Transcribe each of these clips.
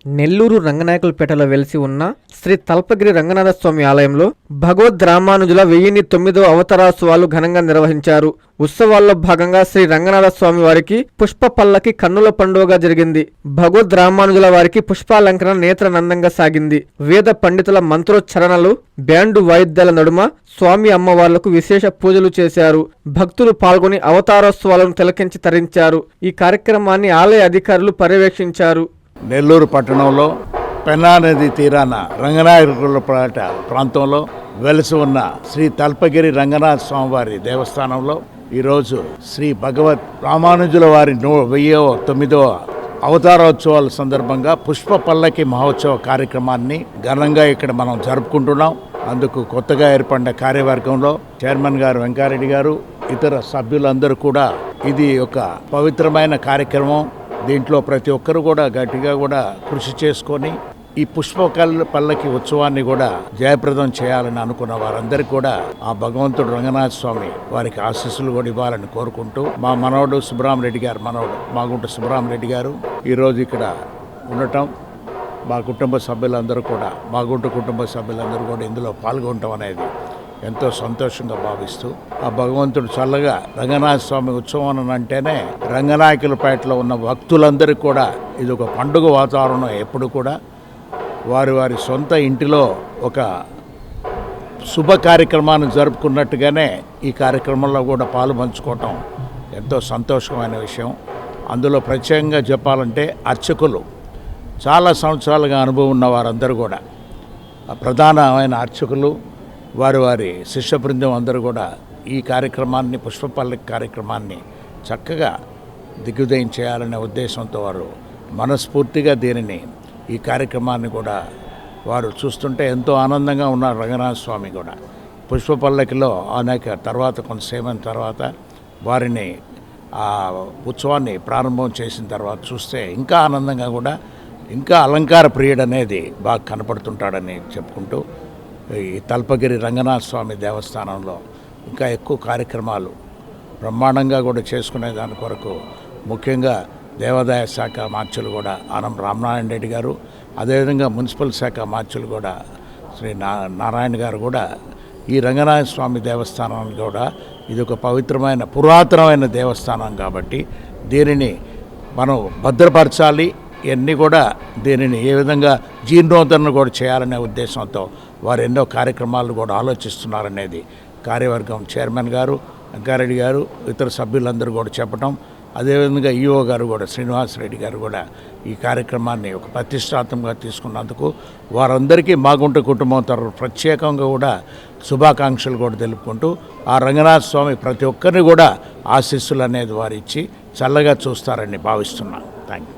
నెల్లూరు రంగనాయకులపేటలో వెలిసి ఉన్న శ్రీ తల్పగిరి రంగనాథస్వామి ఆలయంలో భగవద్ రామానుజుల 1009వ అవతారోత్సవాలు ఘనంగా నిర్వహించారు. ఉత్సవాల్లో భాగంగా శ్రీ రంగనాథస్వామి వారికి పుష్ప పల్లకి కన్నుల పండుగగా జరిగింది. భగవద్ రామానుజుల వారికి పుష్పాలంకరణ నేత్రనందంగా సాగింది. వేద పండితుల మంత్రోచ్చరణలు, బ్యాండు వాయిద్యాల నడుమ స్వామి అమ్మవార్లకు విశేష పూజలు చేశారు. భక్తులు పాల్గొని అవతారోత్సవాలను తిలకించి తరించారు. ఈ కార్యక్రమాన్ని ఆలయ అధికారులు పర్యవేక్షించారు. నెల్లూరు పట్టణంలో పెన్నా నది తీరాన రంగనాయకులపేట ప్రాంతంలో వెలసి ఉన్న శ్రీ తల్పగిరి రంగనాథ స్వామివారి దేవస్థానంలో ఈరోజు శ్రీ భగవద్ రామానుజుల వారి 1009వ అవతారోత్సవాల సందర్భంగా పుష్ప పల్లకి మహోత్సవ కార్యక్రమాన్ని ఘనంగా ఇక్కడ మనం జరుపుకుంటున్నాం. అందుకు కొత్తగా ఏర్పడిన కార్యవర్గంలో చైర్మన్ గారు వెంకారెడ్డి గారు, ఇతర సభ్యులందరూ కూడా ఇది ఒక పవిత్రమైన కార్యక్రమం. దీంట్లో ప్రతి ఒక్కరు కూడా గట్టిగా కూడా కృషి చేసుకొని ఈ పల్లకి ఉత్సవాన్ని కూడా జయప్రదం చేయాలని అనుకున్న వారందరికీ కూడా ఆ భగవంతుడు రంగనాథ స్వామి వారికి ఆశీస్సులు కూడా ఇవ్వాలని కోరుకుంటూ మా మనవడు సుబ్రహ్మరెడ్డి గారు, మాగుంట సుబ్రహ్మరెడ్డి గారు ఈరోజు ఇక్కడ ఉండటం, మా కుటుంబ సభ్యులందరూ కూడా, మాగుంట కుటుంబ సభ్యులందరూ కూడా ఇందులో పాల్గొనటం అనేది ఎంతో సంతోషంగా భావిస్తూ ఆ భగవంతుడు చల్లగా రంగనాథ స్వామి ఉత్సవం అంటేనే రంగనాయకులపేటలో ఉన్న భక్తులందరికీ కూడా ఇది ఒక పండుగ వాతావరణం. ఎప్పుడు కూడా వారి వారి సొంత ఇంటిలో ఒక శుభ కార్యక్రమాన్ని జరుపుకున్నట్టుగానే ఈ కార్యక్రమంలో కూడా పాలు పంచుకోవటం ఎంతో సంతోషమైన విషయం. అందులో ప్రత్యేకంగా చెప్పాలంటే అర్చకులు చాలా సంవత్సరాలుగా అనుభవం ఉన్న వారందరూ కూడా, ప్రధానమైన అర్చకులు, వారి శిష్య బృందం అందరూ కూడా ఈ కార్యక్రమాన్ని, పుష్పపల్లకి కార్యక్రమాన్ని చక్కగా దిగ్విజయం చేయాలనే ఉద్దేశంతో వారు మనస్ఫూర్తిగా ఈ కార్యక్రమాన్ని కూడా వారు చూస్తుంటే ఎంతో ఆనందంగా ఉన్నారు. రంగనాథ స్వామి కూడా పుష్పపల్లకిలో అనేక తర్వాత కొంతసేపు తర్వాత వారిని ఆ ఉత్సవాన్ని ప్రారంభం చేసిన తర్వాత చూస్తే ఇంకా ఆనందంగా కూడా, ఇంకా అలంకార ప్రియుడు అనేది బాగా కనపడుతుంటాడని చెప్పుకుంటూ ఈ తల్పగిరి రంగనాథ స్వామి దేవస్థానంలో ఇంకా ఎక్కువ కార్యక్రమాలు బ్రహ్మాండంగా కూడా చేసుకునే దాని కొరకు ముఖ్యంగా దేవాదాయ శాఖ మార్చులు కూడా ఆనం రామనారాయణ రెడ్డి గారు, అదేవిధంగా మున్సిపల్ శాఖ మార్చులు కూడా శ్రీ నారాయణ గారు కూడా ఈ రంగనాథ స్వామి దేవస్థానాన్ని కూడా ఇది ఒక పవిత్రమైన పురాతనమైన దేవస్థానం కాబట్టి దీనిని మనం భద్రపరచాలి. ఇవన్నీ కూడా దీనిని ఏ విధంగా జీర్ణోద్ధరణ కూడా చేయాలనే ఉద్దేశంతో వారు ఎన్నో కార్యక్రమాలు కూడా ఆలోచిస్తున్నారనేది కార్యవర్గం చైర్మన్ గారు, వెంకారెడ్డి గారు, ఇతర సభ్యులందరూ కూడా చెప్పడం, అదేవిధంగా ఈఓ గారు కూడా శ్రీనివాసరెడ్డి గారు కూడా ఈ కార్యక్రమాన్ని ఒక ప్రతిష్టాత్మకంగా తీసుకున్నందుకు వారందరికీ మాగుంట కుటుంబం తరఫున ప్రత్యేకంగా కూడా శుభాకాంక్షలు కూడా తెలుపుకుంటూ ఆ రంగనాథ స్వామి ప్రతి ఒక్కరిని కూడా ఆశీస్సులు అనేది వారు ఇచ్చి చల్లగా చూస్తారని భావిస్తున్నాను. Thank you.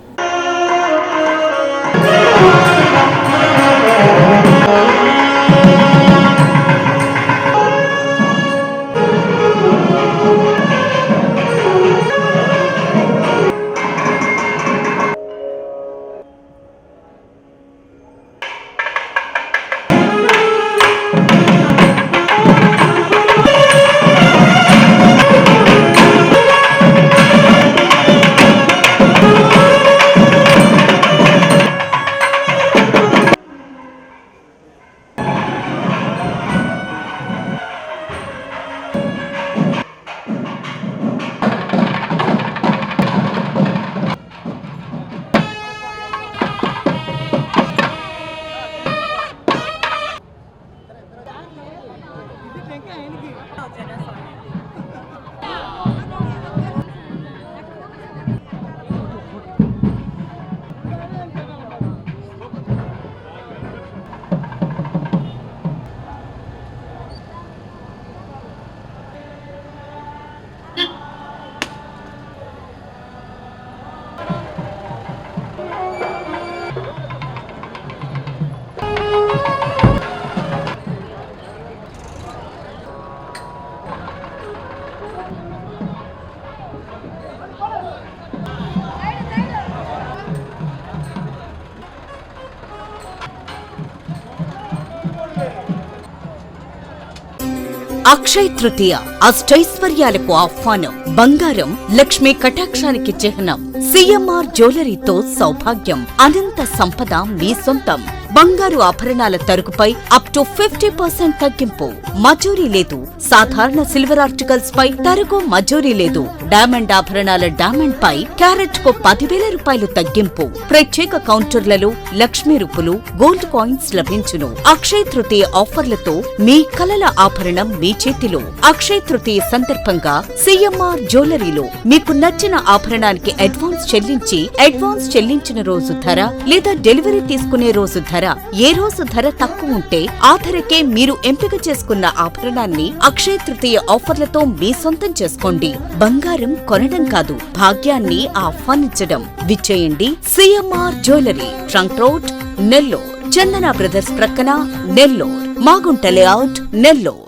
అక్షయ తృతీయ అష్టైశ్వర్యాలకు ఆహ్వానం. బంగారం లక్ష్మీ కటాక్షానికి చిహ్నం. సిఎంఆర్ జ్యువెలరీతో సౌభాగ్యం, అనంత సంపద మీ సొంతం. బంగారు ఆభరణాల తరుగుపై అప్ టు 50% తగ్గింపు. మజూరీ లేదు. సాధారణ సిల్వర్ ఆర్టికల్స్ పై తరుగు మజూరీ లేదు. డైమండ్ ఆభరణాల డైమండ్ పై క్యారెట్ కు 10,000 రూపాయలు తగ్గింపు. ప్రత్యేక కౌంటర్లలో లక్ష్మీ రూపులు, గోల్డ్ కాయిన్స్ లభించును. అక్షయ తృతీయ ఆఫర్లతో మీ కలల ఆభరణం మీ చేతిలో. అక్షయ తృతీయ సందర్భంగా సిఎంఆర్ జ్యువెలరీలో మీకు నచ్చిన ఆభరణానికి అడ్వాన్స్ చెల్లించిన రోజు ధర లేదా డెలివరీ తీసుకునే రోజు ధర, ఏ రోజు ధర తక్కువ ఉంటే ఆ ధరకే మీరు ఎంపిక చేసుకున్న ఆభరణాన్ని అక్షయ తృతీయ ఆఫర్లతో మీ సొంతం చేసుకోండి. బంగారం కొనడం కాదు, భాగ్యాన్ని ఆహ్వానించడం. విచ్చేయండి CMR jewellery, trunk road, Nellore. Chandana brothers ప్రక్కన, నెల్లూరు. మాగుంట లేఅవుట్, నెల్లూరు.